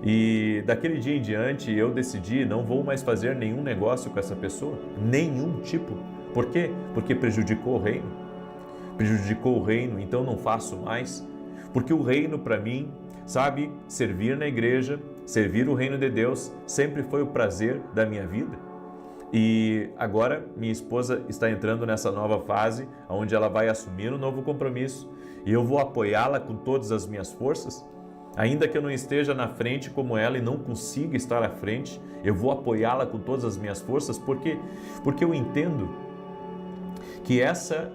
e daquele dia em diante eu decidi: não vou mais fazer nenhum negócio com essa pessoa, nenhum tipo. Por quê? Porque prejudicou o reino, então não faço mais, porque o reino para mim, sabe, servir na igreja, servir o reino de Deus, sempre foi o prazer da minha vida. E agora minha esposa está entrando nessa nova fase, onde ela vai assumir um novo compromisso, e eu vou apoiá-la com todas as minhas forças. Ainda que eu não esteja na frente como ela e não consiga estar à frente, eu vou apoiá-la com todas as minhas forças, porque eu entendo que essa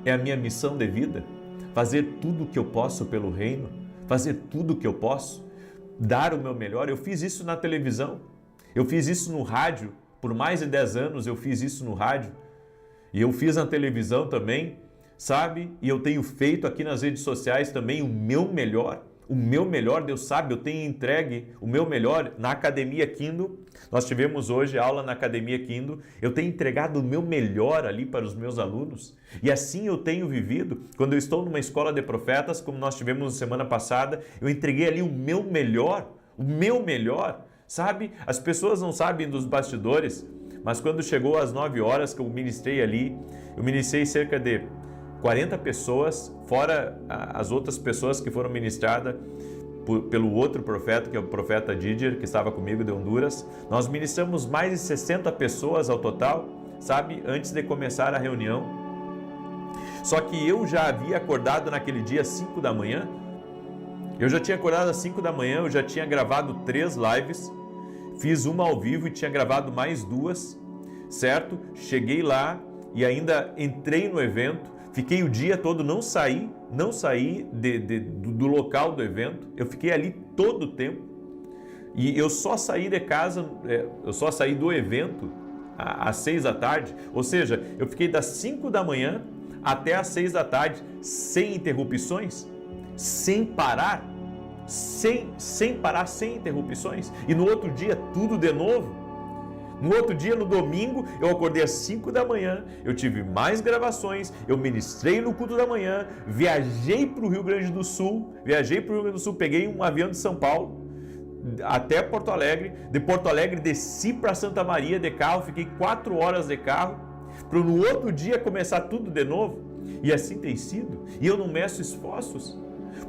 é a minha missão de vida, fazer tudo o que eu posso pelo reino, fazer tudo o que eu posso, dar o meu melhor. Eu fiz isso na televisão, eu fiz isso no rádio, por mais de 10 anos eu fiz isso no rádio, e eu fiz na televisão também, sabe? E eu tenho feito aqui nas redes sociais também o meu melhor, Deus sabe, eu tenho entregue o meu melhor na Academia Kindle. Nós tivemos hoje aula na Academia Kindle, eu tenho entregado o meu melhor ali para os meus alunos, e assim eu tenho vivido. Quando eu estou numa escola de profetas, como nós tivemos na semana passada, eu entreguei ali o meu melhor, sabe? As pessoas não sabem dos bastidores, mas quando chegou às 9 horas que eu ministrei ali, eu ministrei cerca de 40 pessoas, fora as outras pessoas que foram ministradas pelo outro profeta, que é o profeta Didier, que estava comigo de Honduras. Nós ministramos mais de 60 pessoas ao total, sabe, antes de começar a reunião. Só que eu já havia acordado naquele dia às 5 da manhã, eu já tinha acordado às 5 da manhã, eu já tinha gravado 3 lives, fiz uma ao vivo e tinha gravado mais 2, certo? Cheguei lá e ainda entrei no evento, fiquei o dia todo, não saí do local do evento, eu fiquei ali todo o tempo, e eu só saí de casa, eu só saí do evento às 6 da tarde, ou seja, eu fiquei das 5 da manhã até às 6 da tarde, sem interrupções, sem parar, sem parar, sem interrupções, e no outro dia tudo de novo. No outro dia, no domingo, eu acordei às 5 da manhã, eu tive mais gravações, eu ministrei no culto da manhã, viajei para o Rio Grande do Sul, peguei um avião de São Paulo até Porto Alegre, de Porto Alegre desci para Santa Maria de carro, fiquei 4 horas de carro, para no outro dia começar tudo de novo, e assim tem sido, e eu não meço esforços,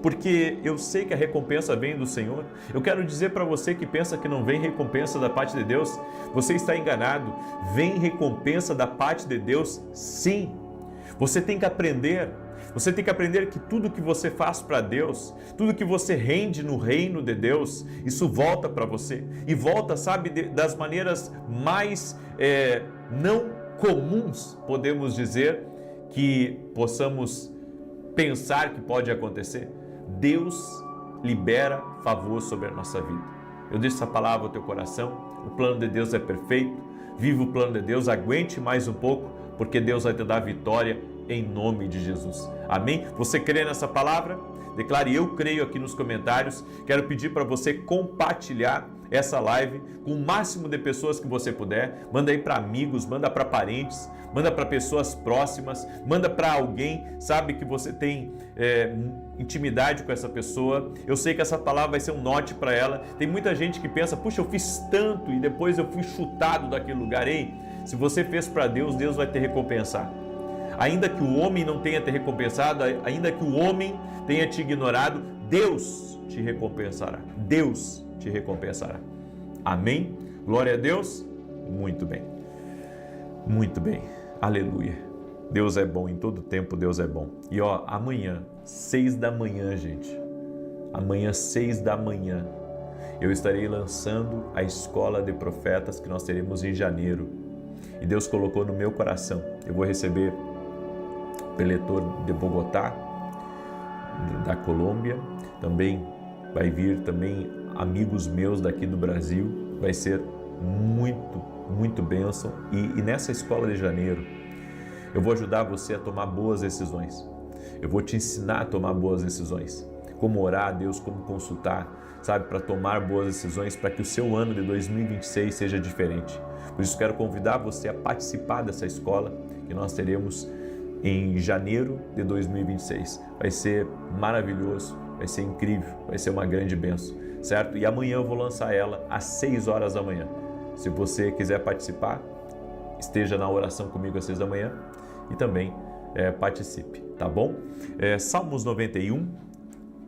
porque eu sei que a recompensa vem do Senhor. Eu quero dizer para você que pensa que não vem recompensa da parte de Deus, você está enganado. Vem recompensa da parte de Deus, sim. Você tem que aprender que tudo que você faz para Deus, tudo que você rende no reino de Deus, isso volta para você. E volta, sabe, das maneiras mais não comuns, podemos dizer, que possamos pensar que pode acontecer. Deus libera favor sobre a nossa vida. Eu deixo essa palavra ao teu coração. O plano de Deus é perfeito. Viva o plano de Deus, aguente mais um pouco, porque Deus vai te dar vitória em nome de Jesus. Amém? Você crê nessa palavra? Declare eu creio aqui nos comentários. Quero pedir para você compartilhar essa live com o máximo de pessoas que você puder. Manda aí para amigos, manda para parentes, manda para pessoas próximas, manda para alguém, sabe, que você tem intimidade com essa pessoa. Eu sei que essa palavra vai ser um norte para ela. Tem muita gente que pensa, puxa, eu fiz tanto e depois eu fui chutado daquele lugar. Ei, se você fez para Deus, Deus vai te recompensar. Ainda que o homem não tenha te recompensado, ainda que o homem tenha te ignorado, Deus te recompensará. Deus te recompensará. Amém? Glória a Deus? Muito bem. Muito bem. Aleluia. Deus é bom, em todo tempo Deus é bom. E amanhã, 6 da manhã, gente. Amanhã, 6 da manhã, eu estarei lançando a Escola de Profetas que nós teremos em janeiro. E Deus colocou no meu coração. Eu vou receber preletor de Bogotá, da Colômbia, também vai vir também amigos meus daqui do Brasil, vai ser muito bênção, e nessa escola de janeiro eu vou ajudar você a tomar boas decisões, eu vou te ensinar a tomar boas decisões, como orar a Deus, como consultar, sabe, para tomar boas decisões, para que o seu ano de 2026 seja diferente. Por isso quero convidar você a participar dessa escola que nós teremos em janeiro de 2026. Vai ser maravilhoso, vai ser incrível, vai ser uma grande bênção, certo? E amanhã eu vou lançar ela às 6 horas da manhã. Se você quiser participar, esteja na oração comigo às 6 da manhã e também participe, tá bom? Salmos 91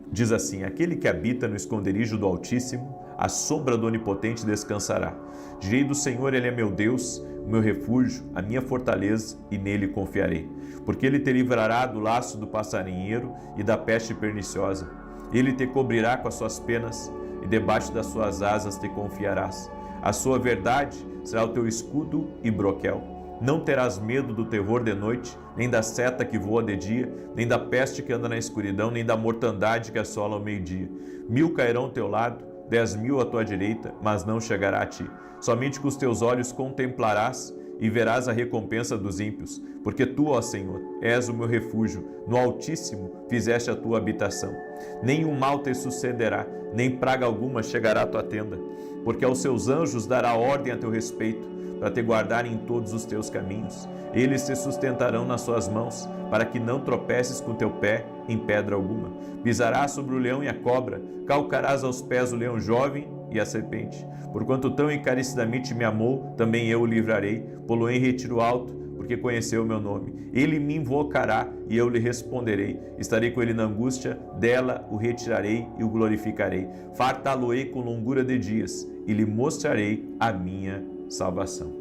diz assim: aquele que habita no esconderijo do Altíssimo, à sombra do Onipotente descansará. Direi do Senhor, Ele é meu Deus, o meu refúgio, a minha fortaleza, e nele confiarei. Porque Ele te livrará do laço do passarinheiro e da peste perniciosa. Ele te cobrirá com as suas penas, e debaixo das suas asas te confiarás. A sua verdade será o teu escudo e broquel. Não terás medo do terror de noite, nem da seta que voa de dia, nem da peste que anda na escuridão, nem da mortandade que assola ao meio-dia. 1000 cairão ao teu lado, 10.000 à tua direita, mas não chegará a ti. Somente com os teus olhos contemplarás e verás a recompensa dos ímpios, porque tu, ó Senhor, és o meu refúgio, no Altíssimo fizeste a tua habitação. Nenhum mal te sucederá, nem praga alguma chegará à tua tenda, porque aos seus anjos dará ordem a teu respeito, para te guardarem em todos os teus caminhos. Eles te sustentarão nas suas mãos, para que não tropeces com teu pé em pedra alguma. Pisarás sobre o leão e a cobra, calcarás aos pés o leão jovem e a serpente. Porquanto tão encarecidamente me amou, também eu o livrarei, pô-lo em retiro alto, porque conheceu o meu nome. Ele me invocará e eu lhe responderei. Estarei com ele na angústia, dela o retirarei e o glorificarei. Fartá-lo-ei com longura de dias e lhe mostrarei a minha salvação.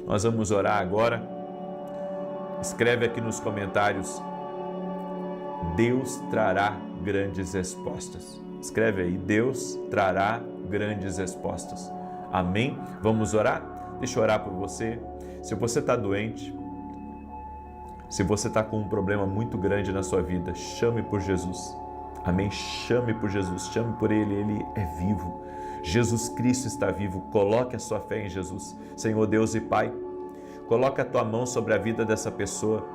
Nós vamos orar agora. Escreve aqui nos comentários: Deus trará grandes respostas. Escreve aí: Deus trará grandes respostas. Amém? Vamos orar? Deixa eu orar por você. Se você está doente, se você está com um problema muito grande na sua vida, chame por Jesus. Amém? Chame por Jesus, chame por Ele, Ele é vivo. Jesus Cristo está vivo, coloque a sua fé em Jesus. Senhor Deus e Pai, coloca a tua mão sobre a vida dessa pessoa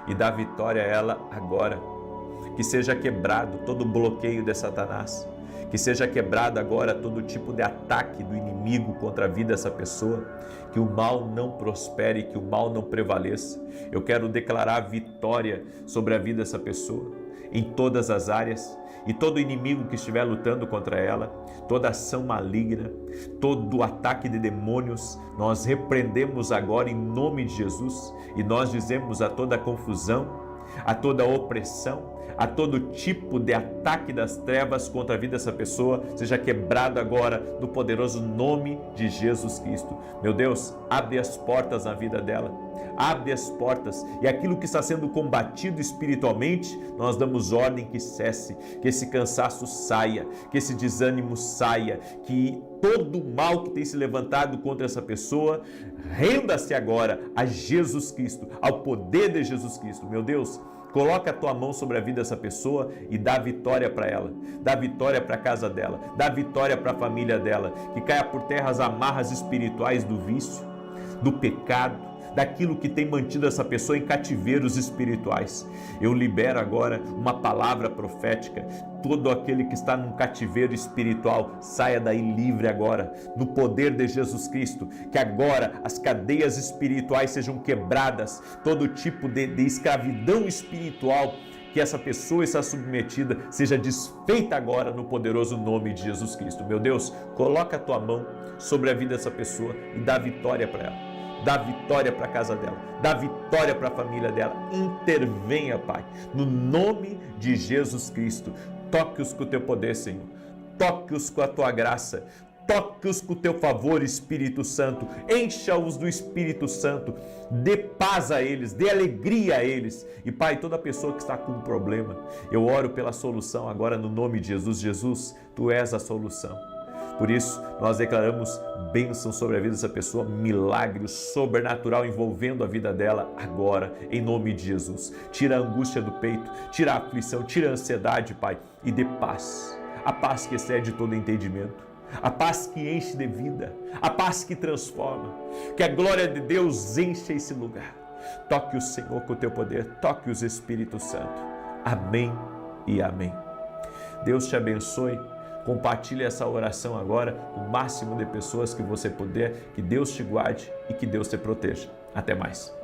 e dá vitória a ela agora. Que seja quebrado todo o bloqueio de Satanás, que seja quebrado agora todo tipo de ataque do inimigo contra a vida dessa pessoa, que o mal não prospere, que o mal não prevaleça. Eu quero declarar vitória sobre a vida dessa pessoa, em todas as áreas, e todo inimigo que estiver lutando contra ela, toda ação maligna, todo ataque de demônios, nós repreendemos agora em nome de Jesus, e nós dizemos a toda confusão, a toda opressão, a todo tipo de ataque das trevas contra a vida dessa pessoa, seja quebrado agora no poderoso nome de Jesus Cristo. Meu Deus, abre as portas na vida dela, abre as portas, e aquilo que está sendo combatido espiritualmente, nós damos ordem que cesse, que esse cansaço saia, que esse desânimo saia, que todo o mal que tem se levantado contra essa pessoa, renda-se agora a Jesus Cristo, ao poder de Jesus Cristo. Meu Deus, coloca a tua mão sobre a vida dessa pessoa e dá vitória para ela, dá vitória para a casa dela, dá vitória para a família dela, que caia por terra as amarras espirituais do vício, do pecado, daquilo que tem mantido essa pessoa em cativeiros espirituais. Eu libero agora uma palavra profética. Todo aquele que está num cativeiro espiritual, saia daí livre agora, no poder de Jesus Cristo. Que agora as cadeias espirituais sejam quebradas, todo tipo de escravidão espiritual que essa pessoa está submetida seja desfeita agora no poderoso nome de Jesus Cristo. Meu Deus, coloca a tua mão sobre a vida dessa pessoa e dá vitória para ela. Dá vitória para a casa dela, dá vitória para a família dela. Intervenha, Pai, no nome de Jesus Cristo. Toque-os com o teu poder, Senhor. Toque-os com a tua graça. Toque-os com o teu favor, Espírito Santo. Encha-os do Espírito Santo. Dê paz a eles, dê alegria a eles. E, Pai, toda pessoa que está com um problema, eu oro pela solução agora no nome de Jesus. Jesus, Tu és a solução. Por isso, nós declaramos bênção sobre a vida dessa pessoa, milagre sobrenatural envolvendo a vida dela agora, em nome de Jesus. Tira a angústia do peito, tira a aflição, tira a ansiedade, Pai, e dê paz. A paz que excede todo entendimento, a paz que enche de vida, a paz que transforma. Que a glória de Deus encha esse lugar. Toque o Senhor com o teu poder, toque os Espírito Santo. Amém e amém. Deus te abençoe. Compartilhe essa oração agora com o máximo de pessoas que você puder. Que Deus te guarde e que Deus te proteja. Até mais.